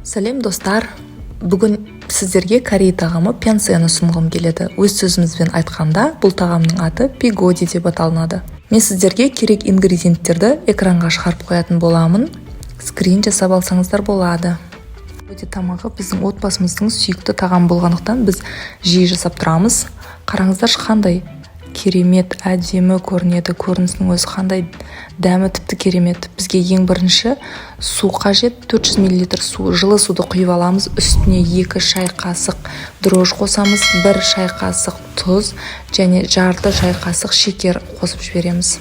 Сәлем достар, бүгін сіздерге корей тағамы пянцені ұсынғым келеді. Өз сөзімізбен айтқанда, бұл тағамның аты пигоди деп аталынады. Мен сіздерге керек ингредиенттерді экранға шығарып қоятын боламын. Скрин жасап алсаңыздар болады. Пигоди тамағы біздің отбасымыздың сүйікті тағамы болғандықтан біз жиі жасап тұрамыз. Қараңыздар, қандай керемет, әдемі көрінеді. Көрінісінің өзі қандай дәмі тіпті керемет. Бізге ең бірінші су қажет. 400 мл су, жылы суды құйып аламыз. Үстіне 2 шай қасық дрожж қосамыз, 1 шай қасық тұз және жарты шай қасық шекер қосып жібереміз.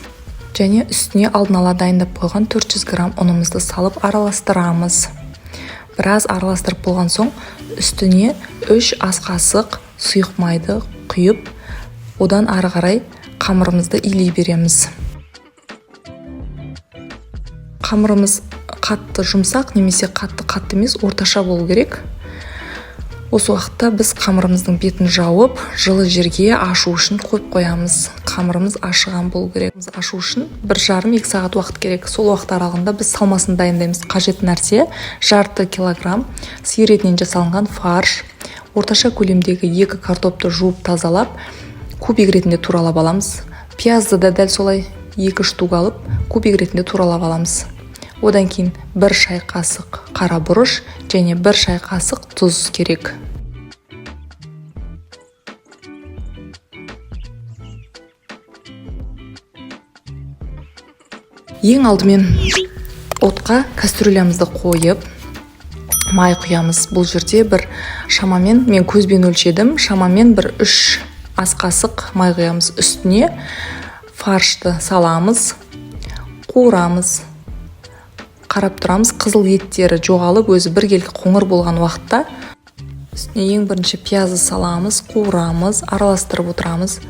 Және үстіне алдын ала дайындап қойған 400 грамм ұнымызды салып араластырамыз. Біраз араластырып болған соң үстіне 3 ас қасық сұйық майды құйып, одан ары қарай қамырымызды илей береміз. Қамырымыз қатты жұмсақ немесе қатты емес, орташа болу керек. Осы уақытта біз қамырымыздың бетін жауып, жылы жерге ашу үшін қойып қоямыз. Қамырымыз ашыған болу керек. Ашу үшін 1,5-2 сағат уақыт керек. Сол уақыт аралығында біз салмасын дайындаймыз. Қажет нәрсе жарты килограмм сиыр етінен жасалынған фарш, орташа көлемдегі 2 картопты жуып тазалап, кубик ретінде туралап аламыз. Пиязды да дәл солай 2 штук алып, кубик ретінде туралап аламыз. Одан кейін 1 шай қасық қара бұрыш және 1 шай қасық тұз керек. Ең алдымен отқа кастрюлямызды қойып, май құямыз. Бұл жерде шамамен, мен көзбен өлшедім, шамамен 3 ас қасық май құямыз. Үстіне фаршты саламыз, қуырамыз, қарап тұрамыз. Қызыл еттері жоғалып, өзі біркелкі қоңыр болған уақытта үстіне ең бірінші пиязды саламыз, қуырамыз, араластырып отырамыз.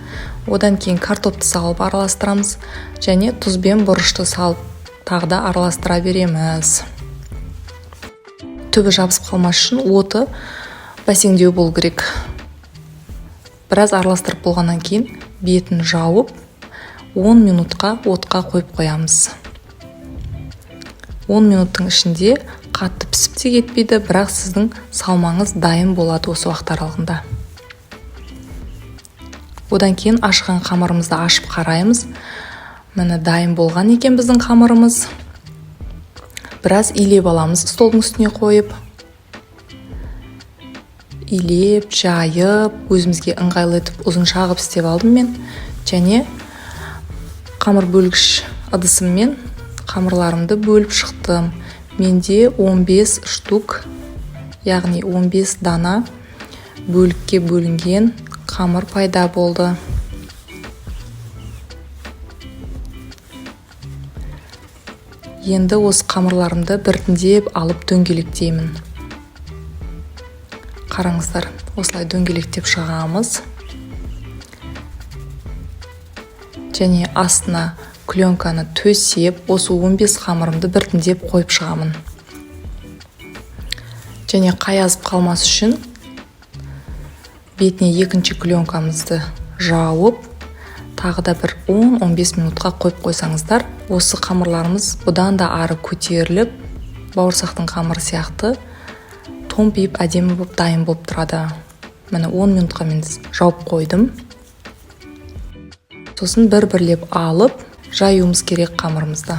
Одан кейін картопты салып араластырамыз және тұз бен бұрышты салып тағы да араластыра береміз. Түбі жабысып қалмас үшін оты бәсеңдеу болу керек. Біраз араластырып болғаннан кейін бетін жауып 10 минутқа отқа қойып қоямыз. 10 минуттың ішінде қатты пісіп те кетпейді, бірақ сіздің салмаңыз дайын болады осы уақыт аралығында. Одан кейін ашқан қамырымызды ашып қараймыз. Міне дайын болған екен біздің қамырымыз. Біраз илеп аламыз столдың үстіне қойып. Илеп, жайып, өзімізге ыңғайлы етіп ұзынша қылып істеп алдым мен. Және қамыр бөлгіш ыдысыммен қамырларымды бөліп шықтым. Менде 15 штук, яғни 15 дана бөлікке бөлінген қамыр пайда болды. Енді осы қамырларымды біртіндеп алып дөңгелектеймін. Қараңыздар, осылай дөңгелектеп шығамыз. Және астына пленканы төсеп, осы 15 қамырымды біртіндеп қойып шығамын. Және қайазып қалмас үшін бетіне екінші пленкамызды жауып, тағы да 10-15 минутқа қойып қойсаңыздар, осы қамырларымыз бұдан да ары көтеріліп, бауырсақтың қамыры сияқты томпиып әдемі болып дайын болып тұрады. Міне 10 минутқа мен жауып қойдым. Сосын бір-бірлеп алып, жаюымыз керек қамырымызды.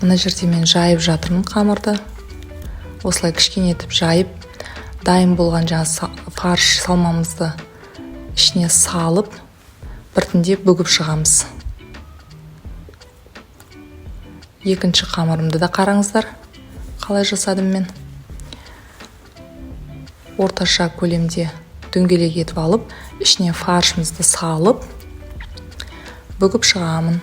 Мына жерде мен жайып жатырмын қамырды. Осылай кішкене етіп жайып, дайын болған фарш салмамызды ішіне салып, біртіндеп бүгіп шығамыз. Екінші қамырымды да қараңыздар, қалай жасадым мен. Орташа көлемде дөңгелек етіп алып, ішіне фаршымызды салып, бүгіп шығамын.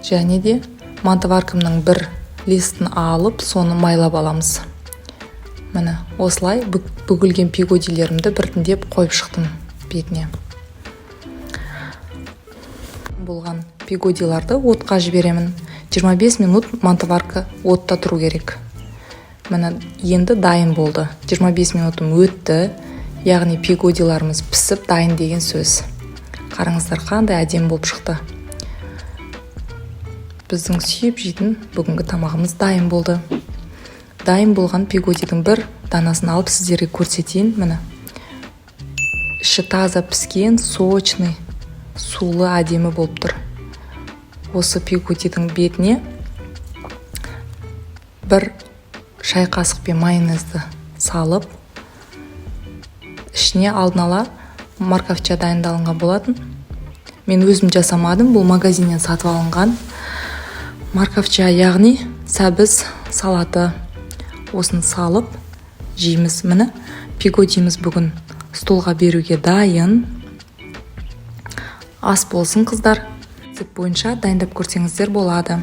және де мантываркамның бір листін алып, соны майлап аламыз. Міне, осылай бүгілген пигодилерімді біртіндеп қойып шықтым бетіне. Болған пигодиларды отқа жіберемін. 25 минут мантыварка отта тұру керек. Міне, енді дайын болды. 25 минутым өтті. Яғни пигодиларымыз пісіп дайын деген сөз. Қараңыздар, қандай әдемі болып шықты. Біздің сүйіп жейтін бүгінгі тамағымыз дайын болды. Дайын болған пигодидің бір данасын алып сіздерге көрсетейін. Міне, іші таза піскен, сочный, сулы әдемі болып тұр. Осы пигодидің бетіне бір шай қасықпен майонезді салып, ішіне алдын ала марковча дайындалынған болатын. Мен өзім жасамадым, бұл магазиннен сатып алынған. Марковча, яғни сәбіз, салаты. Осын салып жейміз. Міне, пигодиміз бүгін столға беруге дайын. Ас болсын, қыздар. Рецепт бойынша дайындап көрсеңіздер болады.